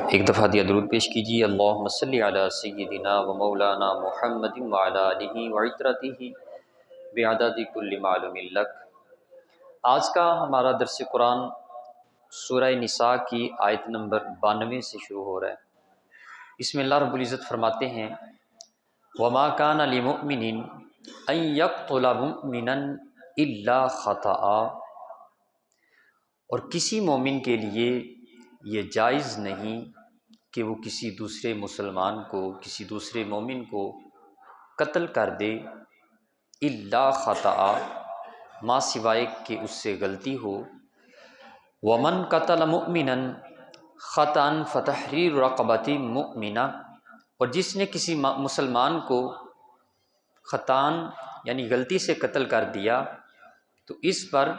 ایک دفعہ دیا درود پیش کیجیے، اللہم صلی علی سیدنا و مولانا محمد وعلی آلہ وعترتہ بعدد کل معلوم لک۔ آج کا ہمارا درس قرآن سورہ نساء کی آیت نمبر 92 سے شروع ہو رہا ہے۔ اس میں اللہ رب العزت فرماتے ہیں وما کان لمؤمن ان یقتل مؤمنا الا خطأ، اور کسی مومن کے لیے یہ جائز نہیں کہ وہ کسی دوسرے مسلمان کو، کسی دوسرے مومن کو قتل کر دے، الا خطأ، ما سوائے کہ اس سے غلطی ہو۔ ومن قتل مؤمنا خطأ فتحریر رقبۃ مؤمنہ، اور جس نے کسی مسلمان کو خطأ یعنی غلطی سے قتل کر دیا تو اس پر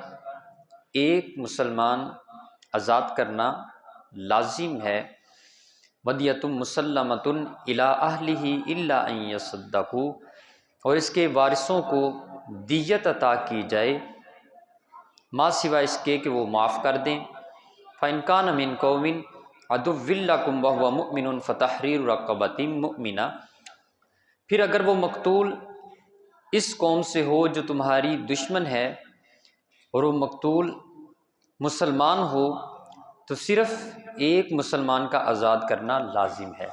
ایک مسلمان آزاد کرنا لازم ہے۔ ودیۃ مسلمۃ الی اہلہ الا ان یصدقوا، اور اس کے وارثوں کو دیت عطا کی جائے ما سوائے اس کے کہ وہ معاف کر دیں۔ فإن کان من قوم عدو لکم وہو مؤمن فتحریر رقبۃ مؤمنہ، پھر اگر وہ مقتول اس قوم سے ہو جو تمہاری دشمن ہے اور وہ مقتول مسلمان ہو تو صرف ایک مسلمان کا آزاد کرنا لازم ہے۔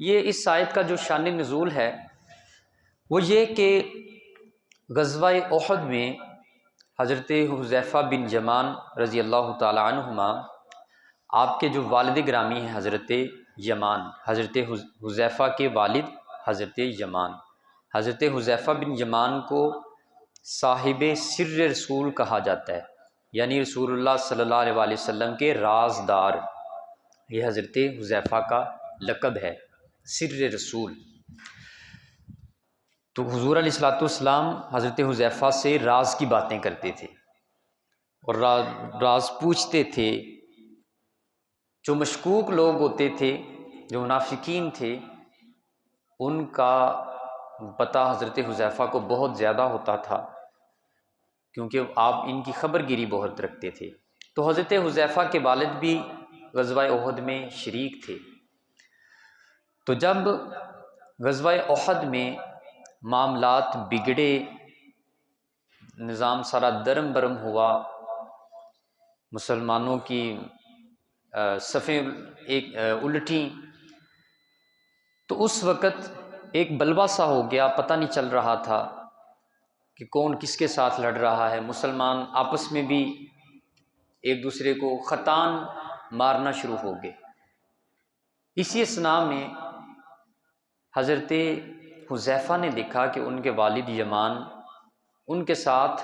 یہ اس آیت کا جو شان نزول ہے وہ یہ کہ غزوہ احد میں حضرت حذیفہ بن یمان رضی اللہ تعالی عنہما، آپ کے جو والد گرامی ہیں حضرت یمان، حضرت حذیفہ کے والد حضرت یمان، حضرت حذیفہ بن یمان کو صاحب سر رسول کہا جاتا ہے، یعنی رسول اللہ صلی اللہ علیہ وآلہ وسلم کے رازدار، یہ حضرت حذیفہ کا لقب ہے، سر رسول۔ تو حضور علیہ الصلوۃ والسلام حضرت حذیفہ سے راز کی باتیں کرتے تھے اور راز پوچھتے تھے۔ جو مشکوک لوگ ہوتے تھے، جو منافقین تھے، ان کا پتہ حضرت حذیفہ کو بہت زیادہ ہوتا تھا کیونکہ آپ ان کی خبر گیری بہت رکھتے تھے۔ تو حضرت حذیفہ کے والد بھی غزوہ احد میں شریک تھے۔ تو جب غزوہ احد میں معاملات بگڑے، نظام سارا درم برم ہوا، مسلمانوں کی صفیں ایک الٹیں، تو اس وقت ایک بلوا سا ہو گیا، پتہ نہیں چل رہا تھا کہ کون کس کے ساتھ لڑ رہا ہے۔ مسلمان آپس میں بھی ایک دوسرے کو خطان مارنا شروع ہو گئے۔ اسی اثناء میں حضرت حذیفہ نے دیکھا کہ ان کے والد یمان ان کے ساتھ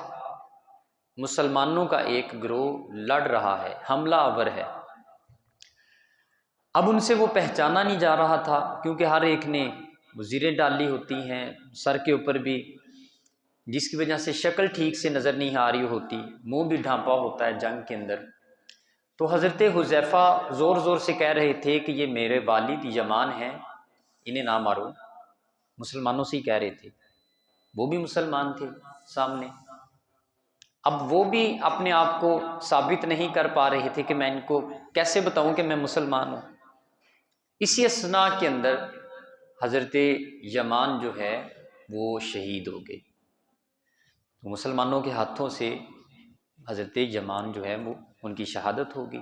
مسلمانوں کا ایک گروہ لڑ رہا ہے، حملہ آور ہے۔ اب ان سے وہ پہچانا نہیں جا رہا تھا کیونکہ ہر ایک نے وزیریں ڈالی ہوتی ہیں سر کے اوپر بھی، جس کی وجہ سے شکل ٹھیک سے نظر نہیں آ رہی ہوتی، منہ بھی ڈھانپا ہوتا ہے جنگ کے اندر۔ تو حضرت حذیفہ زور زور سے کہہ رہے تھے کہ یہ میرے والد یمان ہیں، انہیں نہ مارو، مسلمانوں سے ہی کہہ رہے تھے، وہ بھی مسلمان تھے سامنے۔ اب وہ بھی اپنے آپ کو ثابت نہیں کر پا رہے تھے کہ میں ان کو کیسے بتاؤں کہ میں مسلمان ہوں۔ اسی اثناء کے اندر حضرت یمان جو ہے وہ شہید ہو گئے، تو مسلمانوں کے ہاتھوں سے حضرت یمان جو ہے وہ ان کی شہادت ہو گئی۔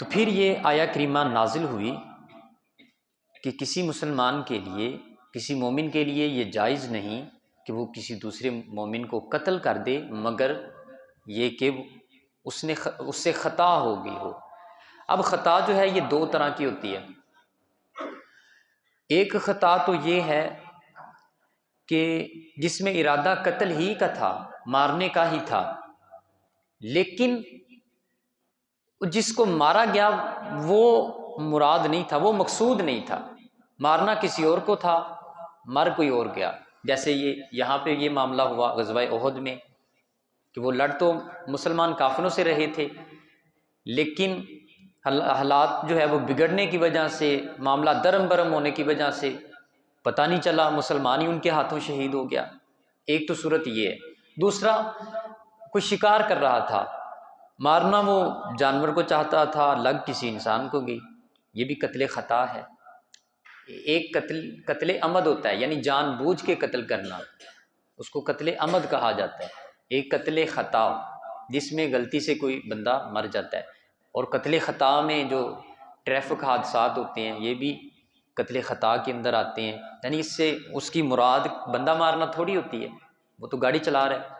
تو پھر یہ آیہ کریمہ نازل ہوئی کہ کسی مسلمان کے لیے، کسی مومن کے لیے یہ جائز نہیں کہ وہ کسی دوسرے مومن کو قتل کر دے مگر یہ کہ اس سے خطا ہو گئی ہو۔ اب خطا جو ہے یہ دو طرح کی ہوتی ہے۔ ایک خطا تو یہ ہے کہ جس میں ارادہ قتل ہی کا تھا، مارنے کا ہی تھا، لیکن جس کو مارا گیا وہ مراد نہیں تھا، وہ مقصود نہیں تھا، مارنا کسی اور کو تھا، مر کوئی اور گیا۔ جیسے یہاں پہ یہ معاملہ ہوا غزوہ احد میں کہ وہ لڑ تو مسلمان کافروں سے رہے تھے، لیکن حالات جو ہے وہ بگڑنے کی وجہ سے، معاملہ درم برم ہونے کی وجہ سے پتہ نہیں چلا، مسلمان ہی ان کے ہاتھوں شہید ہو گیا۔ ایک تو صورت یہ ہے۔ دوسرا، کوئی شکار کر رہا تھا، مارنا وہ جانور کو چاہتا تھا، لگ کسی انسان کو گئی، یہ بھی قتل خطا ہے۔ ایک قتل عمد ہوتا ہے، یعنی جان بوجھ کے قتل کرنا، اس کو قتل عمد کہا جاتا ہے۔ ایک قتل خطا جس میں غلطی سے کوئی بندہ مر جاتا ہے، اور قتل خطا میں جو ٹریفک حادثات ہوتے ہیں یہ بھی قتل خطا کے اندر آتے ہیں، یعنی اس سے اس کی مراد بندہ مارنا تھوڑی ہوتی ہے، وہ تو گاڑی چلا رہا ہے،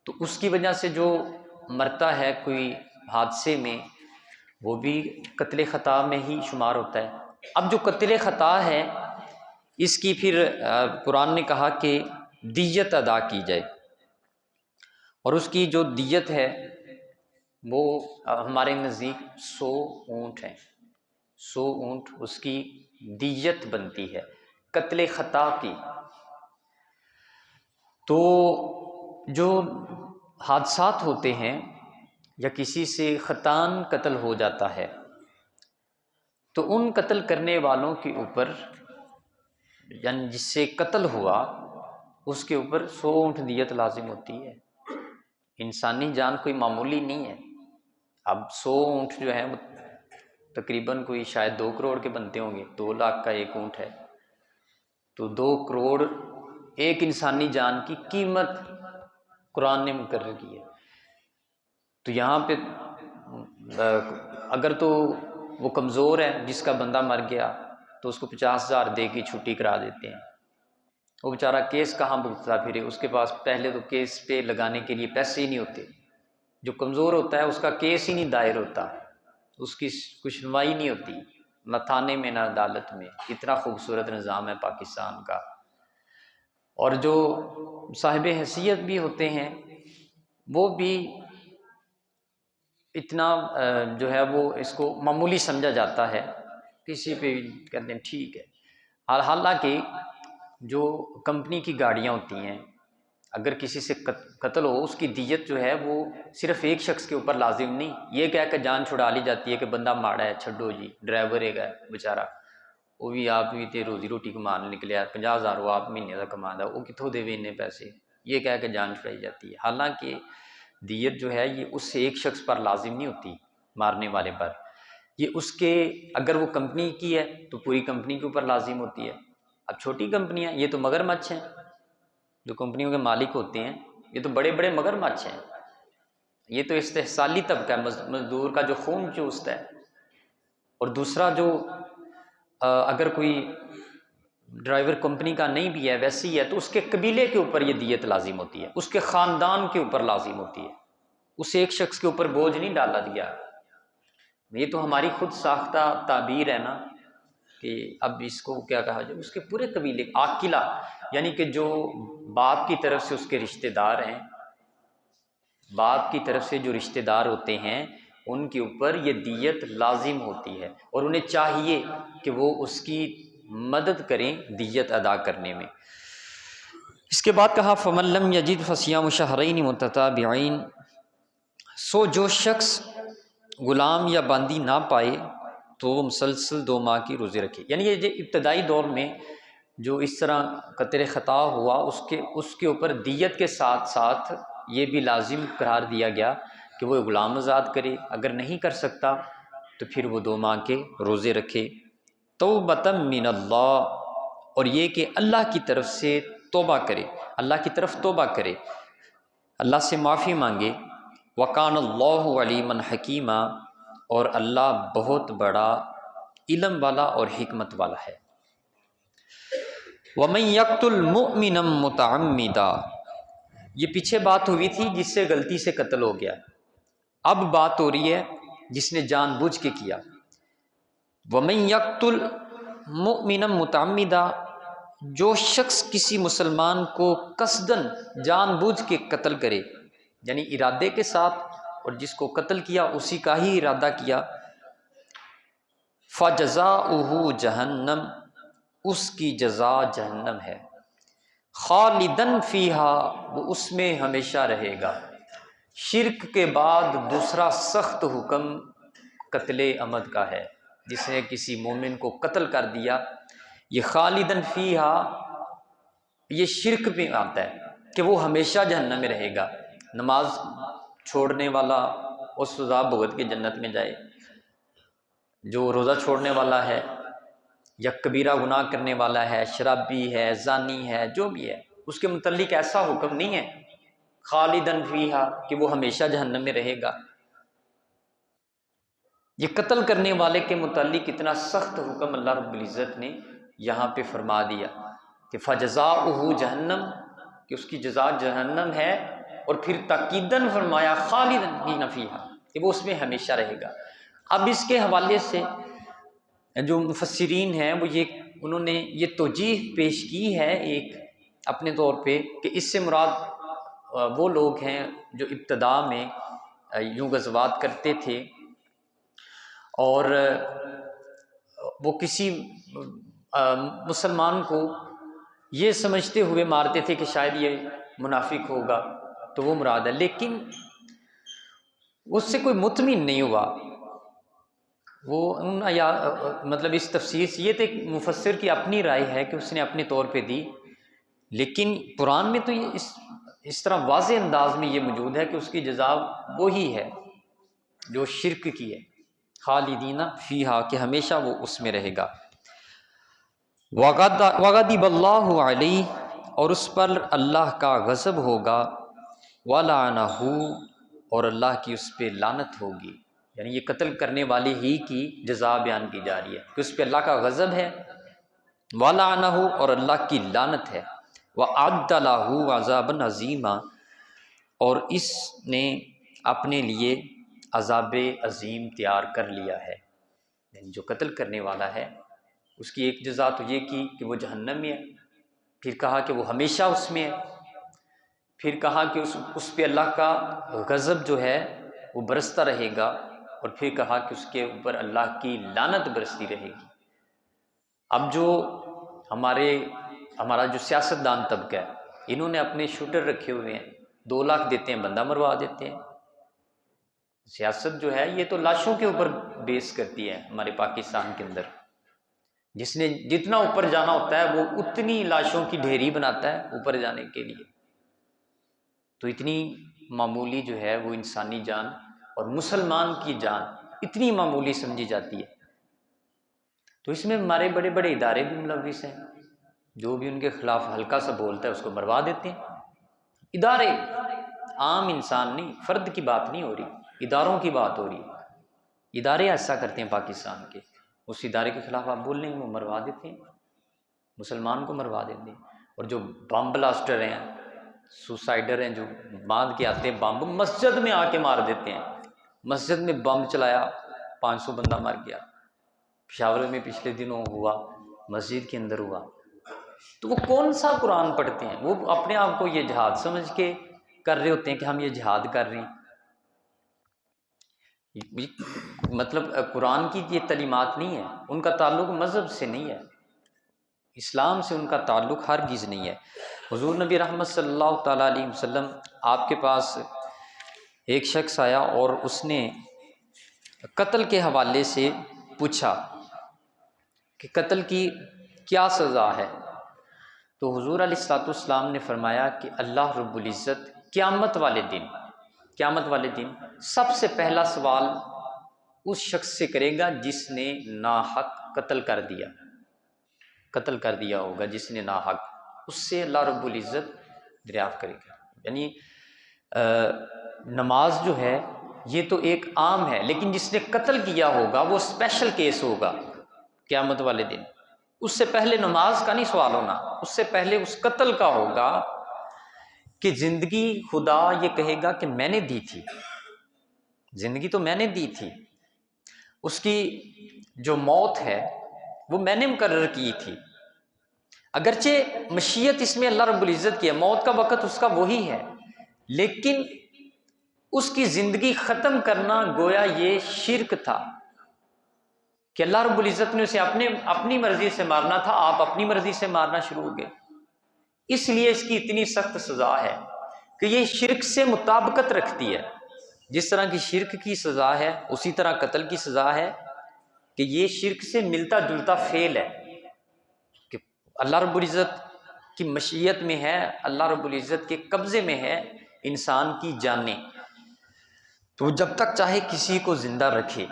تو اس کی وجہ سے جو مرتا ہے کوئی حادثے میں وہ بھی قتل خطا میں ہی شمار ہوتا ہے۔ اب جو قتل خطا ہے اس کی پھر قرآن نے کہا کہ دیت ادا کی جائے، اور اس کی جو دیت ہے وہ ہمارے نزدیک 100 اونٹ ہیں، 100 اونٹ اس کی دیت بنتی ہے قتل خطا کی۔ تو جو حادثات ہوتے ہیں یا کسی سے خطاً قتل ہو جاتا ہے تو ان قتل کرنے والوں کے اوپر، یعنی جس سے قتل ہوا اس کے اوپر 100 اونٹ دیت لازم ہوتی ہے۔ انسانی جان کوئی معمولی نہیں ہے۔ اب 100 اونٹ جو ہے وہ تقریباً کوئی شاید 2 کروڑ کے بنتے ہوں گے، 2 لاکھ کا ایک اونٹ ہے، تو 2 کروڑ ایک انسانی جان کی قیمت قرآن نے مقرر کی ہے۔ تو یہاں پہ اگر تو وہ کمزور ہے جس کا بندہ مر گیا تو اس کو 50,000 دے کے چھٹی کرا دیتے ہیں، وہ بیچارہ کیس کہاں بھگتتا پھرے، اس کے پاس پہلے تو کیس پہ لگانے کے لیے پیسے ہی نہیں ہوتے۔ جو کمزور ہوتا ہے اس کا کیس ہی نہیں دائر ہوتا، اس کی کوئی سنوائی نہیں ہوتی، نہ تھانے میں نہ عدالت میں۔ اتنا خوبصورت نظام ہے پاکستان کا۔ اور جو صاحب حیثیت بھی ہوتے ہیں وہ بھی اتنا جو ہے وہ اس کو معمولی سمجھا جاتا ہے، کسی پہ کہتے ہیں ٹھیک ہے۔ حالانکہ جو کمپنی کی گاڑیاں ہوتی ہیں اگر کسی سے قتل ہو اس کی دیت جو ہے وہ صرف ایک شخص کے اوپر لازم نہیں، یہ کہہ کہ جان چھڑا لی جاتی ہے کہ بندہ ماڑا ہے، چھڈو جی، ڈرائیور ایک ہے بیچارہ، وہ بھی آپ بھی تے روزی روٹی کمان نکلے، 50,000 وہ آپ مہینے کا کماندا، وہ کتوں دے اتنے پیسے، یہ کہہ کہ جان چھڑائی جاتی ہے۔ حالانکہ دیت جو ہے یہ اس ایک شخص پر لازم نہیں ہوتی، مارنے والے پر، یہ اس کے اگر وہ کمپنی کی ہے تو پوری کمپنی کے اوپر لازم ہوتی ہے۔ اب چھوٹی کمپنیاں یہ تو مگرمچھ ہیں، جو کمپنیوں کے مالک ہوتے ہیں یہ تو بڑے بڑے مگرمچھ ہیں، یہ تو استحصالی طبقہ ہے، مزدور کا جو خون چوستا ہے۔ اور دوسرا جو اگر کوئی ڈرائیور کمپنی کا نہیں بھی ہے ویسی ہی ہے تو اس کے قبیلے کے اوپر یہ دیت لازم ہوتی ہے، اس کے خاندان کے اوپر لازم ہوتی ہے، اس ایک شخص کے اوپر بوجھ نہیں ڈالا دیا۔ یہ تو ہماری خود ساختہ تعبیر ہے نا کہ اب اس کو کیا کہا جائے، اس کے پورے قبیلے عاقلہ، یعنی کہ جو باپ کی طرف سے اس کے رشتہ دار ہیں، باپ کی طرف سے جو رشتہ دار ہوتے ہیں ان کے اوپر یہ دیت لازم ہوتی ہے، اور انہیں چاہیے کہ وہ اس کی مدد کریں دیت ادا کرنے میں۔ اس کے بعد کہا فَمَن لَّمْ يَجِدْ فَصِيَامُ شَهْرَيْنِ مُتَتَابِعَيْنِ، سو جو شخص غلام یا باندی نہ پائے تو وہ مسلسل 2 ماہ کی روزے رکھے۔ یعنی یہ جو ابتدائی دور میں جو اس طرح قتل خطا ہوا اس کے اوپر دیت کے ساتھ ساتھ یہ بھی لازم قرار دیا گیا کہ وہ غلام آزاد کرے، اگر نہیں کر سکتا تو پھر وہ 2 ماہ کے روزے رکھے۔ توبۃ من اللہ، اور یہ کہ اللہ کی طرف سے توبہ کرے، اللہ کی طرف توبہ کرے، اللہ سے معافی مانگے۔ وَقَانَ اللَّهُ عَلِيمًا حَكِيمًا، اور اللہ بہت بڑا علم والا اور حکمت والا ہے۔ وَمَن يَقْتُلْ مُؤْمِنًا مُتَعَمِّدًا، یہ پیچھے بات ہوئی تھی جس سے غلطی سے قتل ہو گیا، اب بات ہو رہی ہے جس نے جان بوجھ کے کیا۔ وَمَن يَقْتُلْ مُؤْمِنًا مُتَعَمِّدًا، جو شخص کسی مسلمان کو قصداً جان بوجھ کے قتل کرے، یعنی ارادے کے ساتھ، اور جس کو قتل کیا اسی کا ہی ارادہ کیا، فَجَزَاؤُهُ جَهَنَّمُ، اس کی جزا جہنم ہے، خالداً فیہا، وہ اس میں ہمیشہ رہے گا۔ شرک کے بعد دوسرا سخت حکم قتل عمد کا ہے، جس نے کسی مومن کو قتل کر دیا، یہ خالداً فیہا، یہ شرک میں آتا ہے کہ وہ ہمیشہ جہنم میں رہے گا۔ نماز چھوڑنے والا اس سزا بھگت کے جنت میں جائے، جو روزہ چھوڑنے والا ہے یا کبیرہ گناہ کرنے والا ہے، شرابی ہے، زانی ہے، جو بھی ہے، اس کے متعلق ایسا حکم نہیں ہے خالدن فیہا کہ وہ ہمیشہ جہنم میں رہے گا۔ یہ قتل کرنے والے کے متعلق اتنا سخت حکم اللہ رب العزت نے یہاں پہ فرما دیا کہ فجزاؤہ جہنم، کہ اس کی جزا جہنم ہے، اور پھر تاکیداً فرمایا خالدن فیہا کہ وہ اس میں ہمیشہ رہے گا۔ اب اس کے حوالے سے جو مفسرین ہیں وہ انہوں نے یہ توجیہ پیش کی ہے ایک اپنے طور پہ کہ اس سے مراد وہ لوگ ہیں جو ابتدا میں یوں غزوات کرتے تھے اور وہ کسی مسلمان کو یہ سمجھتے ہوئے مارتے تھے کہ شاید یہ منافق ہوگا، تو وہ مراد ہے، لیکن اس سے کوئی مطمئن نہیں ہوا۔ وہ مطلب اس تفسیر سے یہ تو ایک مفسر کی اپنی رائے ہے کہ اس نے اپنے طور پہ دی، لیکن قرآن میں تو یہ اس طرح واضح انداز میں یہ موجود ہے کہ اس کی جزا وہی ہے جو شرک کی ہے، خالدین فیہا کہ ہمیشہ وہ اس میں رہے گا۔ وغضب اللہ علیہ اور اس پر اللہ کا غضب ہوگا، ولعنہ اور اللہ کی اس پہ لعنت ہوگی، یعنی یہ قتل کرنے والے ہی کی جزا بیان کی جا رہی ہے کہ اس پہ اللہ کا غضب ہے، ولعنہ اور اللہ کی لعنت ہے، وأعد لہ عذابا عظیما اور اس نے اپنے لیے عذاب عظیم تیار کر لیا ہے، یعنی جو قتل کرنے والا ہے اس کی ایک جزا تو یہ کی کہ وہ جہنم میں ہے، پھر کہا کہ وہ ہمیشہ اس میں ہے، پھر کہا کہ اس پہ اللہ کا غضب جو ہے وہ برستا رہے گا، اور پھر کہا کہ اس کے اوپر اللہ کی لعنت برستی رہے گی۔ اب جو ہمارا جو سیاستدان طبقہ ہے، انہوں نے اپنے شوٹر رکھے ہوئے ہیں، 2 لاکھ دیتے ہیں بندہ مروا دیتے ہیں۔ سیاست جو ہے یہ تو لاشوں کے اوپر بیس کرتی ہے ہمارے پاکستان کے اندر، جس نے جتنا اوپر جانا ہوتا ہے وہ اتنی لاشوں کی ڈھیری بناتا ہے اوپر جانے کے لیے، تو اتنی معمولی جو ہے وہ انسانی جان اور مسلمان کی جان اتنی معمولی سمجھی جاتی ہے۔ تو اس میں ہمارے بڑے بڑے ادارے بھی ملوث ہیں، جو بھی ان کے خلاف ہلکا سا بولتا ہے اس کو مروا دیتے ہیں۔ ادارے، عام انسان نہیں، فرد کی بات نہیں ہو رہی، اداروں کی بات ہو رہی ہے۔ ادارے ایسا کرتے ہیں پاکستان کے، اس ادارے کے خلاف آپ بول لیں گے وہ مروا دیتے ہیں، مسلمان کو مروا دیتے ہیں۔ اور جو بم بلاسٹر ہیں، سوسائڈر ہیں، جو باندھ کے آتے ہیں بم، مسجد میں آ کے مار دیتے ہیں، مسجد میں بم چلایا 500 بندہ مر گیا، پشاور میں پچھلے دنوں ہوا، مسجد کے اندر ہوا۔ تو وہ کون سا قرآن پڑھتے ہیں؟ وہ اپنے آپ کو یہ جہاد سمجھ کے کر رہے ہوتے ہیں کہ ہم یہ جہاد کر رہے ہیں۔ مطلب قرآن کی یہ تعلیمات نہیں ہے، ان کا تعلق مذہب سے نہیں ہے، اسلام سے ان کا تعلق ہرگز نہیں ہے۔ حضور نبی رحمت صلی اللہ تعالیٰ علیہ وسلم آپ کے پاس ایک شخص آیا اور اس نے قتل کے حوالے سے پوچھا کہ قتل کی کیا سزا ہے، تو حضور علیہ الصلوۃ والسلام نے فرمایا کہ اللہ رب العزت قیامت والے دن سب سے پہلا سوال اس شخص سے کرے گا جس نے ناحق قتل کر دیا ہوگا، جس نے ناحق، اس سے اللہ رب العزت دریافت کرے گا۔ یعنی نماز جو ہے یہ تو ایک عام ہے، لیکن جس نے قتل کیا ہوگا وہ اسپیشل کیس ہوگا قیامت والے دن۔ اس سے پہلے نماز کا نہیں سوال ہونا، اس سے پہلے اس قتل کا ہوگا کہ زندگی خدا یہ کہے گا کہ میں نے دی تھی، زندگی تو میں نے دی تھی، اس کی جو موت ہے وہ میں نے مقرر کی تھی، اگرچہ مشیت اس میں اللہ رب العزت کی ہے، موت کا وقت اس کا وہی ہے، لیکن اس کی زندگی ختم کرنا گویا یہ شرک تھا کہ اللہ رب العزت نے اسے اپنی مرضی سے مارنا تھا، آپ اپنی مرضی سے مارنا شروع ہو گئے، اس لیے اس کی اتنی سخت سزا ہے کہ یہ شرک سے مطابقت رکھتی ہے۔ جس طرح کی شرک کی سزا ہے اسی طرح قتل کی سزا ہے کہ یہ شرک سے ملتا جلتا فعل ہے کہ اللہ رب العزت کی مشیت میں ہے، اللہ رب العزت کے قبضے میں ہے انسان کی جانیں، تو جب تک چاہے کسی کو زندہ رکھے۔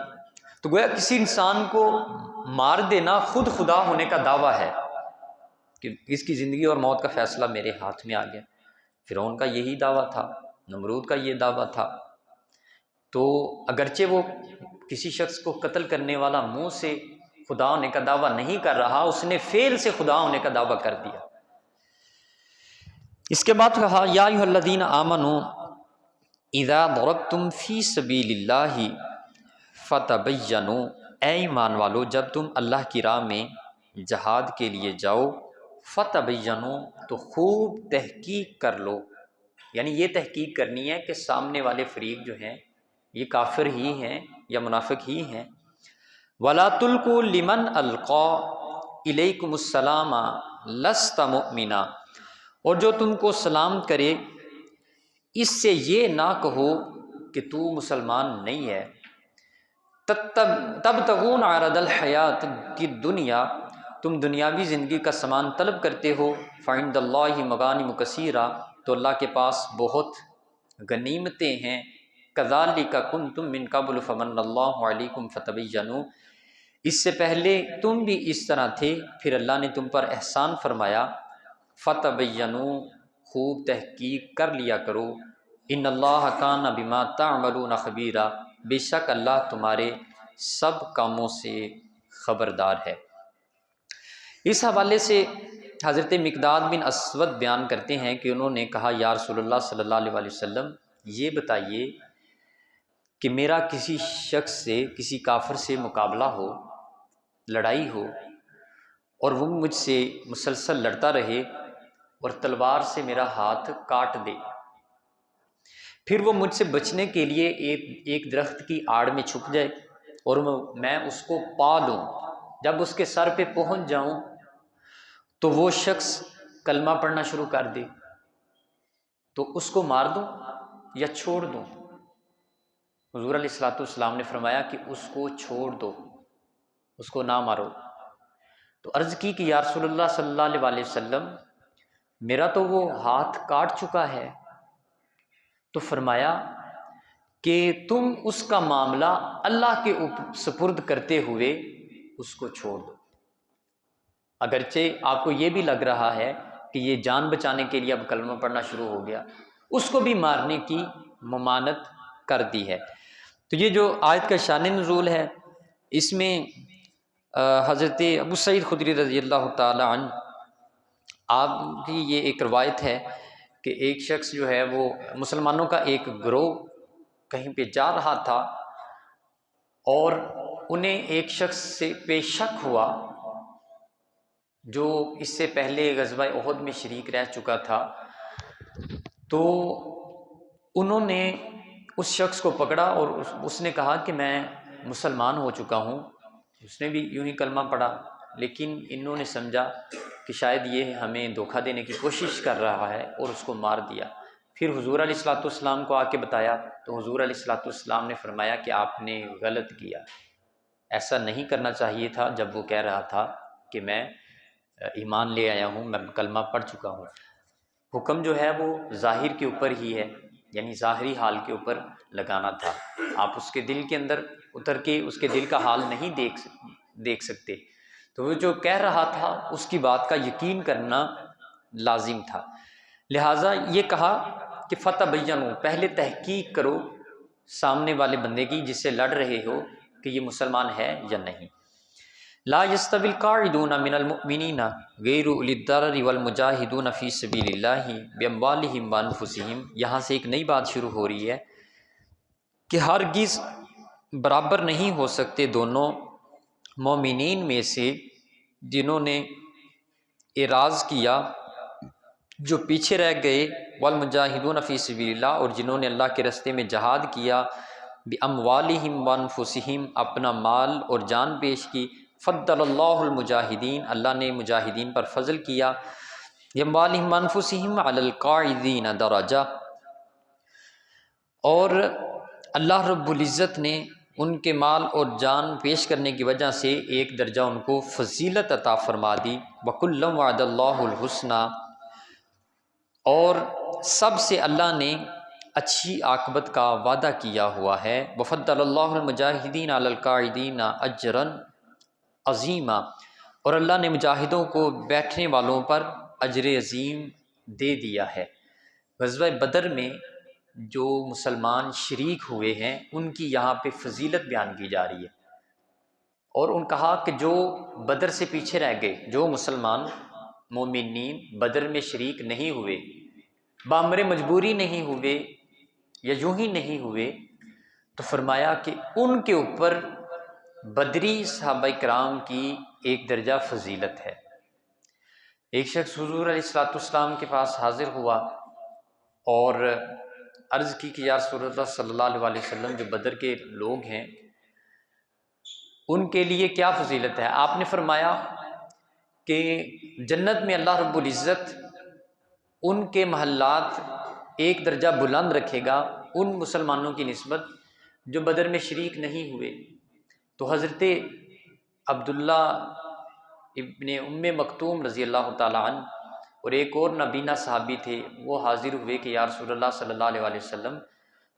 تو گویا کسی انسان کو مار دینا خود خدا ہونے کا دعویٰ ہے کہ اس کی زندگی اور موت کا فیصلہ میرے ہاتھ میں آ گیا۔ فرعون کا یہی دعویٰ تھا، نمرود کا یہ دعویٰ تھا۔ تو اگرچہ وہ کسی شخص کو قتل کرنے والا منہ سے خدا ہونے کا دعویٰ نہیں کر رہا، اس نے فعل سے خدا ہونے کا دعویٰ کر دیا۔ اس کے بعد کہا یا ایھا الذین آمنوا اذا ضربتم فی سبیل اللہ فتبینوا، اے ایمان والو جب تم اللہ کی راہ میں جہاد کے لیے جاؤ، فتبینوا تو خوب تحقیق کر لو، یعنی یہ تحقیق کرنی ہے کہ سامنے والے فریق جو ہیں یہ کافر ہی ہیں یا منافق ہی ہیں۔ ولا تلقوا لمن القا الیکم السلام لست مؤمنا، اور جو تم کو سلام کرے اس سے یہ نہ کہو کہ تو مسلمان نہیں ہے۔ تبتغون عرض الحیات کی دنیا، تم دنیاوی زندگی کا سامان طلب کرتے ہو، فعند اللہ مغانم کثیرہ، تو اللہ کے پاس بہت غنیمتیں ہیں۔ کذالک کنتم من قبل فمن اللہ علیکم فتبینوا، اس سے پہلے تم بھی اس طرح تھے پھر اللہ نے تم پر احسان فرمایا۔ فتبینوا خوب تحقیق کر لیا کرو، ان اللہ کان بما تعملون خبیرا، بے شک اللہ تمہارے سب کاموں سے خبردار ہے۔ اس حوالے سے حضرت مقداد بن اسود بیان کرتے ہیں کہ انہوں نے کہا یا رسول اللہ صلی اللہ علیہ وسلم یہ بتائیے کہ میرا کسی شخص سے، کسی کافر سے مقابلہ ہو، لڑائی ہو، اور وہ مجھ سے مسلسل لڑتا رہے اور تلوار سے میرا ہاتھ کاٹ دے، پھر وہ مجھ سے بچنے کے لیے ایک درخت کی آڑ میں چھپ جائے اور میں اس کو پا لوں، جب اس کے سر پہ پہنچ جاؤں تو وہ شخص کلمہ پڑھنا شروع کر دے، تو اس کو مار دوں یا چھوڑ دوں؟ حضور علیہ الصلوۃ والسلام نے فرمایا کہ اس کو چھوڑ دو، اس کو نہ مارو۔ تو عرض کی کہ یا رسول اللہ صلی اللہ علیہ وسلم میرا تو وہ ہاتھ کاٹ چکا ہے۔ تو فرمایا کہ تم اس کا معاملہ اللہ کے سپرد کرتے ہوئے اس کو چھوڑ دو، اگرچہ آپ کو یہ بھی لگ رہا ہے کہ یہ جان بچانے کے لیے اب کلمہ پڑھنا شروع ہو گیا، اس کو بھی مارنے کی ممانعت کر دی ہے۔ تو یہ جو آیت کا شان نزول ہے، اس میں حضرت ابو سعید خدری رضی اللہ تعالی عنہ آپ کی یہ ایک روایت ہے کہ ایک شخص جو ہے وہ مسلمانوں کا ایک گروہ کہیں پہ جا رہا تھا اور انہیں ایک شخص سے پہ شک ہوا جو اس سے پہلے غزوہ احد میں شریک رہ چکا تھا، تو انہوں نے اس شخص کو پکڑا اور اس نے کہا کہ میں مسلمان ہو چکا ہوں۔ اس نے بھی یوں ہی کلمہ پڑھا، لیکن انہوں نے سمجھا کہ شاید یہ ہمیں دھوکہ دینے کی کوشش کر رہا ہے اور اس کو مار دیا۔ پھر حضور علیہ الصلوۃ والسلام کو آ کے بتایا تو حضور علیہ الصلوۃ والسلام نے فرمایا کہ آپ نے غلط کیا، ایسا نہیں کرنا چاہیے تھا جب وہ کہہ رہا تھا کہ میں ایمان لے آیا ہوں، میں کلمہ پڑھ چکا ہوں۔ حکم جو ہے وہ ظاہر کے اوپر ہی ہے، یعنی ظاہری حال کے اوپر لگانا تھا، آپ اس کے دل کے اندر اتر کے اس کے دل کا حال نہیں دیکھ سکتے۔ تو وہ جو کہہ رہا تھا اس کی بات کا یقین کرنا لازم تھا، لہٰذا یہ کہا کہ فتبینوا، پہلے تحقیق کرو سامنے والے بندے کی جس سے لڑ رہے ہو کہ یہ مسلمان ہے یا نہیں۔ لا یستوی القاعدون من المؤمنین غیر اولی الضرر والمجاہدون فی سبیل اللہ باموالہم وانفسہم، یہاں سے ایک نئی بات شروع ہو رہی ہے کہ ہرگز برابر نہیں ہو سکتے دونوں مومنین میں سے جنہوں نے اعراض کیا، جو پیچھے رہ گئے، والمجاہدون فی سبیل اللہ، اور جنہوں نے اللہ کے راستے میں جہاد کیا، باموالہم وانفسہم، اپنا مال اور جان پیش کی، فضل اللہ المجاہدین، اللہ نے مجاہدین پر فضل کیا، باموالہم وانفسہم علی القاعدین درجہ، اور اللہ رب العزت نے ان کے مال اور جان پیش کرنے کی وجہ سے ایک درجہ ان کو فضیلت عطا فرما دی۔ وَكُلًّا وَعَدَ اللَّهُ الْحُسْنَى، اور سب سے اللہ نے اچھی عاقبت کا وعدہ کیا ہوا ہے۔ وفضل اللہ المجاہدین علی القاعدین اجرا عظیما، اور اللہ نے مجاہدوں کو بیٹھنے والوں پر اجر عظیم دے دیا ہے۔ غزوہ بدر میں جو مسلمان شریک ہوئے ہیں ان کی یہاں پہ فضیلت بیان کی جا رہی ہے، اور ان کہا کہ جو بدر سے پیچھے رہ گئے، جو مسلمان مومنین بدر میں شریک نہیں ہوئے، بامر مجبوری نہیں ہوئے یا یوں ہی نہیں ہوئے، تو فرمایا کہ ان کے اوپر بدری صحابہ کرام کی ایک درجہ فضیلت ہے۔ ایک شخص حضور علیہ الصلوۃ والسلام کے پاس حاضر ہوا اور عرض کی کہ یا رسول اللہ صلی اللہ علیہ وسلم، جو بدر کے لوگ ہیں ان کے لیے کیا فضیلت ہے؟ آپ نے فرمایا کہ جنت میں اللہ رب العزت ان کے محلات ایک درجہ بلند رکھے گا ان مسلمانوں کی نسبت جو بدر میں شریک نہیں ہوئے۔ تو حضرت عبداللہ ابن ام مکتوم رضی اللہ تعالیٰ عنہ اور ایک اور نابینا صحابی تھے، وہ حاضر ہوئے کہ یا رسول اللہ صلی اللہ علیہ وسلم،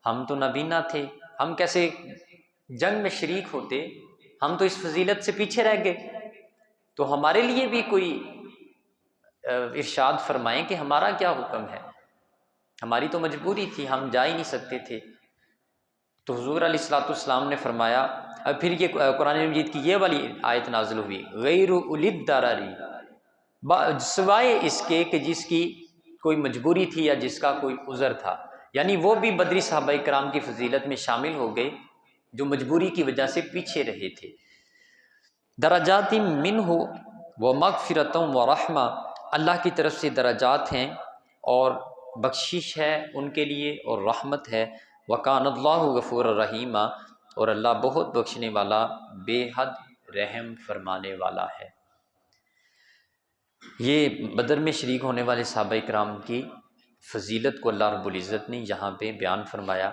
ہم تو نابینا تھے، ہم کیسے جنگ میں شریک ہوتے؟ ہم تو اس فضیلت سے پیچھے رہ گئے، تو ہمارے لیے بھی کوئی ارشاد فرمائیں کہ ہمارا کیا حکم ہے؟ ہماری تو مجبوری تھی، ہم جا ہی نہیں سکتے تھے۔ تو حضور علیہ الصلوۃ والسلام نے فرمایا، اب پھر یہ قرآن مجید کی یہ والی آیت نازل ہوئی، غیر اولی الضرر، سوائے اس کے کہ جس کی کوئی مجبوری تھی یا جس کا کوئی عذر تھا، یعنی وہ بھی بدری صحابہ کرام کی فضیلت میں شامل ہو گئے جو مجبوری کی وجہ سے پیچھے رہے تھے۔ درجات منہ ومغفرۃ ورحمہ، اللہ کی طرف سے درجات ہیں اور بخشش ہے ان کے لیے اور رحمت ہے۔ وکان اللہ غفور الرحیم، اور اللہ بہت بخشنے والا، بے حد رحم فرمانے والا ہے۔ یہ بدر میں شریک ہونے والے صحابہ کرام کی فضیلت کو اللہ رب العزت نے یہاں پہ بیان فرمایا۔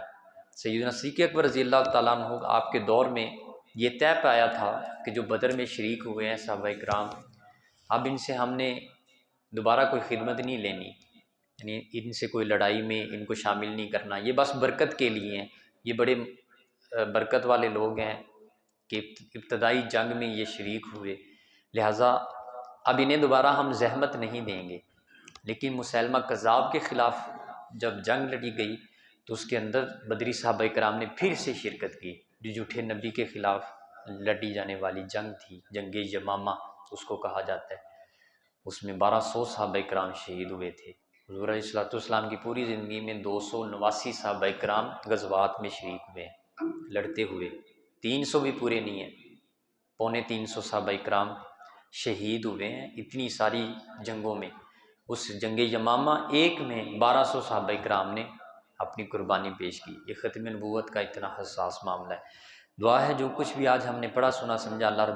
سیدنا صدیق اکبر رضی اللہ تعالیٰ عنہ آپ کے دور میں یہ طے پایا تھا کہ جو بدر میں شریک ہوئے ہیں صحابہ کرام، اب ان سے ہم نے دوبارہ کوئی خدمت نہیں لینی، یعنی ان سے کوئی لڑائی میں ان کو شامل نہیں کرنا، یہ بس برکت کے لیے ہیں، یہ بڑے برکت والے لوگ ہیں کہ ابتدائی جنگ میں یہ شریک ہوئے، لہٰذا اب انہیں دوبارہ ہم زحمت نہیں دیں گے۔ لیکن مسیلمہ کذاب کے خلاف جب جنگ لڑی گئی تو اس کے اندر بدری صحابہ کرام نے پھر سے شرکت کی، جو جھوٹے نبی کے خلاف لڑی جانے والی جنگ تھی، جنگ یمامہ اس کو کہا جاتا ہے۔ اس میں 1200 صحابہ کرام شہید ہوئے تھے۔ حضور علیہ الصلوۃ والسلام کی پوری زندگی میں 289 صحابہ کرام غزوات میں شریک ہوئے ہیں، لڑتے ہوئے، 300 بھی پورے نہیں ہیں، 350 صحابہ کرام شہید ہوئے ہیں اتنی ساری جنگوں میں۔ اس جنگ یمامہ ایک میں 1200 صحابہ کرام نے اپنی قربانی پیش کی۔ یہ ختم نبوت کا اتنا حساس معاملہ ہے۔ دعا ہے جو کچھ بھی آج ہم نے پڑھا سنا سمجھا، اللہ رب